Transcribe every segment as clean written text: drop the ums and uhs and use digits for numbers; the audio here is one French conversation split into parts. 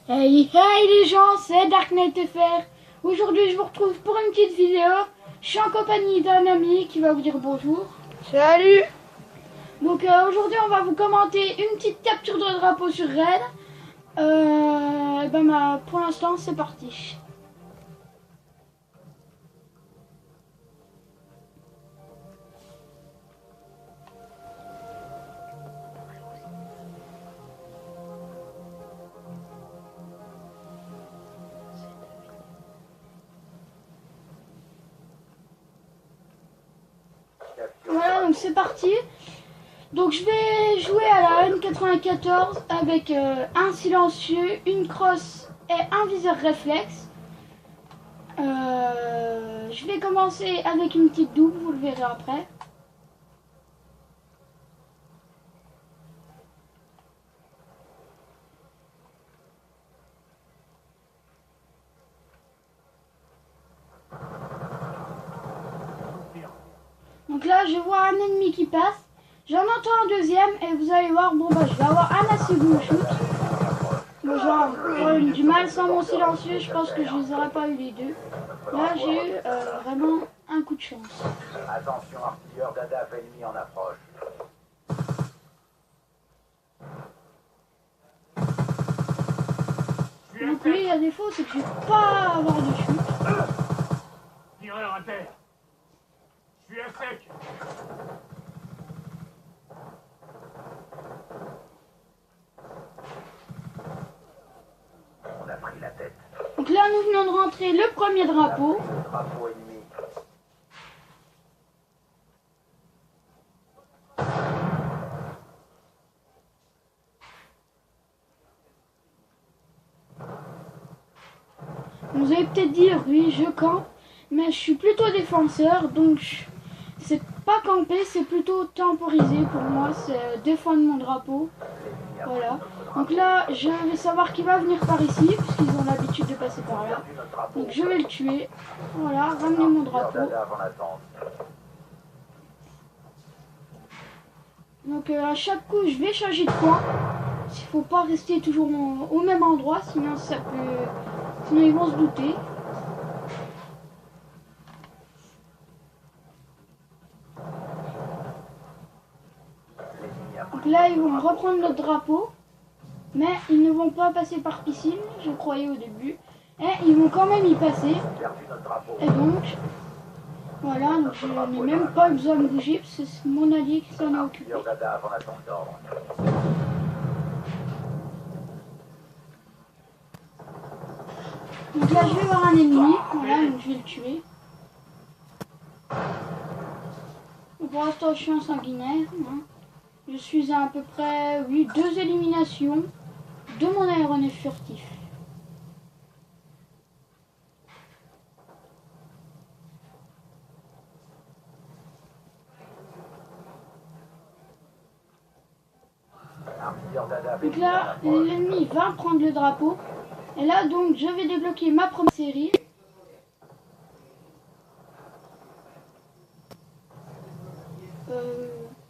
Hey hey les gens, c'est Dark Knight FR. Aujourd'hui je vous retrouve pour une petite vidéo. Je suis en compagnie d'un ami qui va vous dire bonjour. Salut. Donc aujourd'hui on va vous commenter une petite capture de drapeau sur Raid. Pour l'instant c'est parti. Voilà, donc c'est parti. Donc je vais jouer à la N94 avec un silencieux, une crosse et un viseur réflexe. Je vais commencer avec une petite double, vous le verrez après. Donc là, je vois un ennemi qui passe. J'en entends un deuxième et vous allez voir, je vais avoir un assez bon shoot. Bon, j'aurais eu du mal sans mon silencieux, je pense que je les aurais pas eu les deux. Là, j'ai eu vraiment un coup de chance. Attention, artilleur d'ADAF ennemi en approche. Donc lui, il y a des défaut, c'est que je vais pas avoir de shoot. Tireur à terre. Je suis à sec. On a pris la tête. Donc là, nous venons de rentrer le premier drapeau. Drapeau ennemi. Vous allez peut-être dire, oui, je campe, mais je suis plutôt défenseur, donc c'est pas camper, c'est plutôt temporiser pour moi, c'est défendre mon drapeau. Voilà. Donc là, je vais savoir qui va venir par ici, puisqu'ils ont l'habitude de passer par là. Donc je vais le tuer. Voilà, ramener mon drapeau. d'ADAF en attente. Donc à chaque coup, je vais changer de coin. Il faut pas rester toujours au même endroit, sinon sinon ils vont se douter. Donc là, ils vont reprendre notre drapeau, mais ils ne vont pas passer par piscine, je croyais au début. Et ils vont quand même y passer. Perdu notre drapeau. Et donc, voilà, donc je n'ai même pas besoin de bouger, parce que c'est mon allié qui s'en est occupé. Artilleur d'ADAF en attente d'ordre. Donc là, je vais voir un ennemi, voilà, donc je vais le tuer. Donc pour l'instant, je suis en sanguinaire. Hein. Je suis à peu près, oui, 2 éliminations de mon aéronef furtif. Artilleur d'ADAF Donc ennemi en là, approche. l'ennemi va prendre le drapeau. Et là, donc, je vais débloquer ma première série.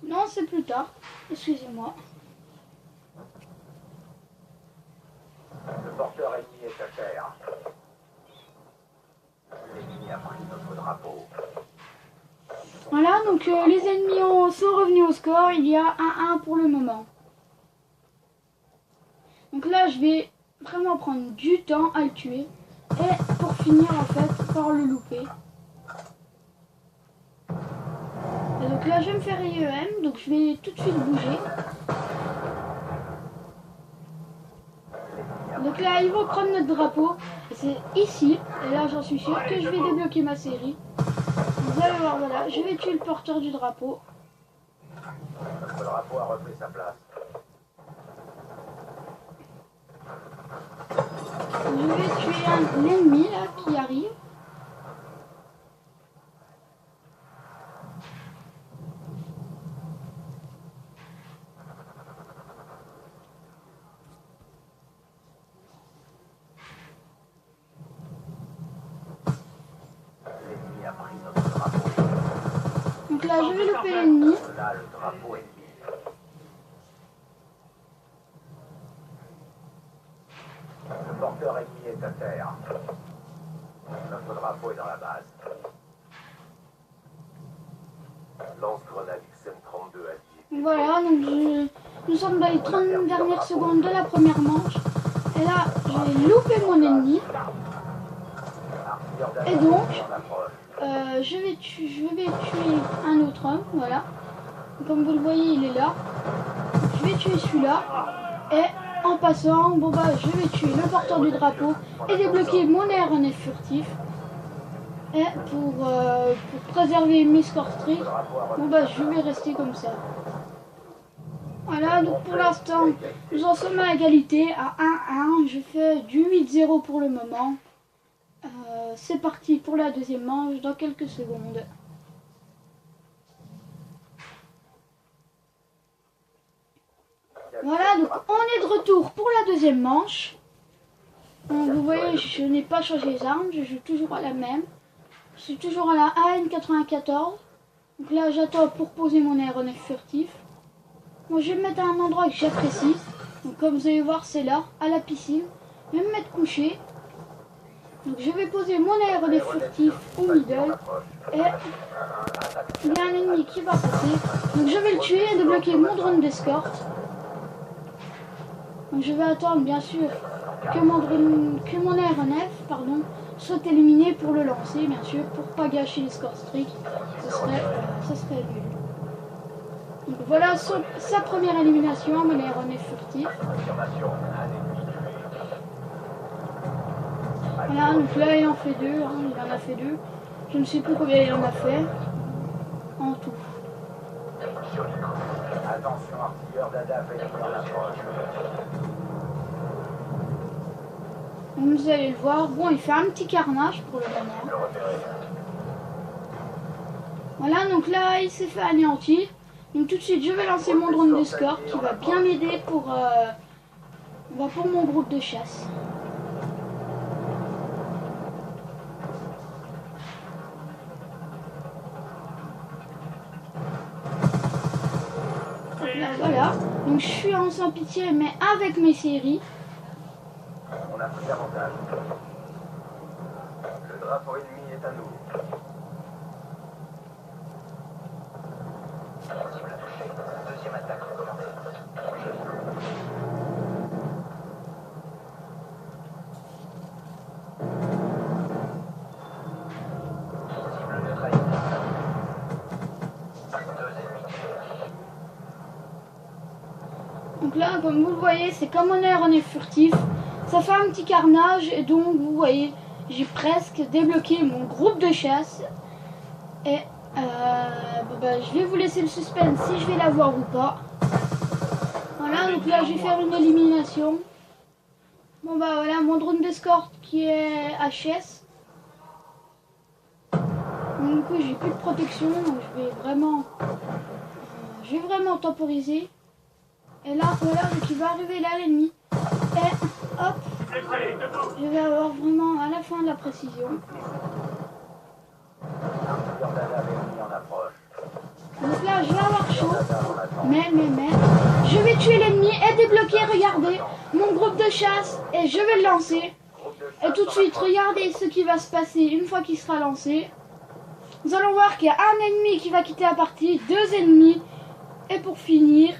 Non, c'est plus tard. Excusez-moi. Le porteur ennemi est à terre. L'ennemi a pris notre drapeau. Voilà, donc les ennemis sont revenus au score. Il y a 1-1 pour le moment. Donc là, je vais vraiment prendre du temps à le tuer. Et pour finir, en fait, par le louper. Et donc là, je vais me faire IEM. Donc je vais tout de suite bouger. Donc là, ils vont prendre notre drapeau. Et c'est ici. Et là, j'en suis sûr que je vais débloquer ma série. Vous allez voir, voilà. Je vais tuer le porteur du drapeau. Notre drapeau a repris sa place. Je vais tuer l'ennemi là qui arrive. L'ennemi a pris notre drapeau. Donc là, je vais louper l'ennemi. Là, le drapeau ennemi. Le ennemi est à terre. Notre drapeau est dans la base. Lance-grenade XM32 allié. Voilà, donc nous sommes dans les 30 dernières secondes de la première manche. Et là, j'ai loupé mon ennemi. Et donc, je vais tuer un autre homme, voilà. Comme vous le voyez, il est là. Je vais tuer celui-là. Et en passant, bon bah, je vais tuer le porteur du drapeau et débloquer mon aéronef furtif. Et pour préserver mes scores stricts, bon bah, je vais rester comme ça. Voilà, donc pour l'instant, nous en sommes à égalité, à 1-1. Je fais du 8-0 pour le moment. C'est parti pour la deuxième manche dans quelques secondes. Voilà, donc on est de retour pour la deuxième manche. Donc, vous voyez, je n'ai pas changé les armes, je joue toujours à la même. Je suis toujours à la AN94. Donc là, j'attends pour poser mon aéronef furtif. Bon, je vais me mettre à un endroit que j'apprécie. Donc comme vous allez voir, c'est là, à la piscine. Je vais me mettre couché. Donc je vais poser mon aéronef furtif au middle. Et il y a un ennemi qui va passer. Donc je vais le tuer et débloquer mon drone d'escorte. Donc je vais attendre bien sûr que mon aéronef soit éliminé pour le lancer, bien sûr, pour pas gâcher les scores stricts. Ça serait nul. Donc voilà sa première élimination, mon aéronef furtif. Voilà, donc là il en fait deux, hein, il en a fait deux. Je ne sais plus combien il en a fait en tout. Attention, artilleur d'Adaf est en approche. Vous allez le voir, bon il fait un petit carnage pour le moment. Voilà, donc là il s'est fait anéantir. Donc tout de suite je vais lancer mon drone d'escorte qui va bien m'aider pour mon groupe de chasse. Là, voilà, donc je suis en sans pitié mais avec mes séries. On a pris l'avantage. Le drapeau ennemi est à nous. Cible touchée. Deuxième attaque recommandée. Cible neutralisée. Deux ennemis. Donc là, comme vous le voyez, c'est comme mon aéronef furtif. Ça fait un petit carnage et donc vous voyez, j'ai presque débloqué mon groupe de chasse. Et je vais vous laisser le suspense si je vais l'avoir ou pas. Voilà, donc là je vais faire une élimination. Bon bah voilà, mon drone d'escorte qui est HS. Donc du coup j'ai plus de protection, donc je vais vraiment temporiser. Et là, voilà, donc il va arriver là l'ennemi. Et hop, je vais avoir vraiment à la fin de la précision. Artilleur d'Adaf est mis en approche. Donc là, je vais avoir chaud. Mais, je vais tuer l'ennemi et débloquer, regardez, mon groupe de chasse. Et je vais le lancer. Et tout de suite, regardez ce qui va se passer une fois qu'il sera lancé. Nous allons voir qu'il y a un ennemi qui va quitter la partie, deux ennemis. Et pour finir...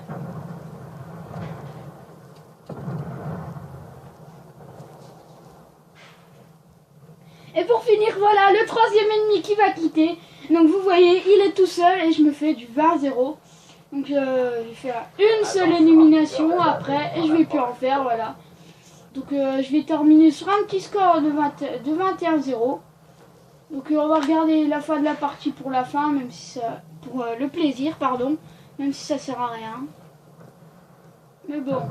Et pour finir, voilà, le troisième ennemi qui va quitter. Donc vous voyez, il est tout seul et je me fais du 20-0. Donc je vais faire une seule élimination après et je vais plus en faire, voilà. Donc je vais terminer sur un petit score de 21-0. Donc on va regarder la fin de la partie pour la fin, même si ça... pour le plaisir, pardon. Même si ça sert à rien. Mais bon...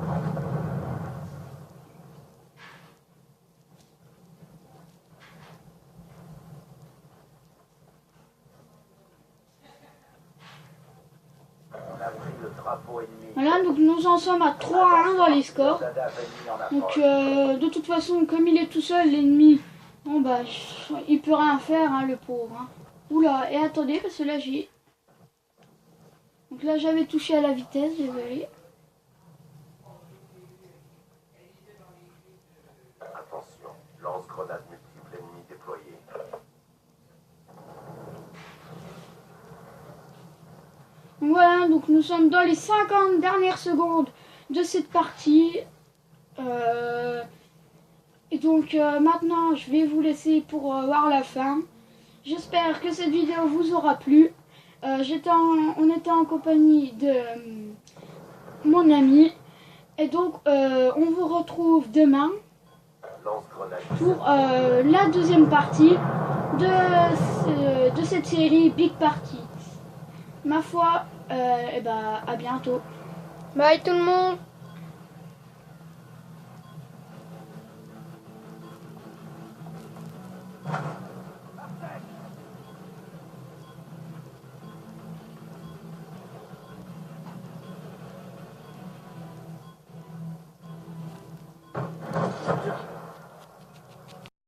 Voilà, donc nous en sommes à 3-1 dans les scores. Donc de toute façon, comme il est tout seul, l'ennemi, bon bah, il peut rien faire, hein, le pauvre. Hein. Oula, et attendez, parce que là j'ai... Donc là j'avais touché à la vitesse, désolé. Attention. bien, donc nous sommes dans les 50 dernières secondes de cette partie. Et donc maintenant je vais vous laisser pour voir la fin. J'espère que cette vidéo vous aura plu. On était en compagnie de mon ami. Et donc on vous retrouve demain pour la deuxième partie de cette série Big Party. Ma foi, à bientôt. Bye tout le monde.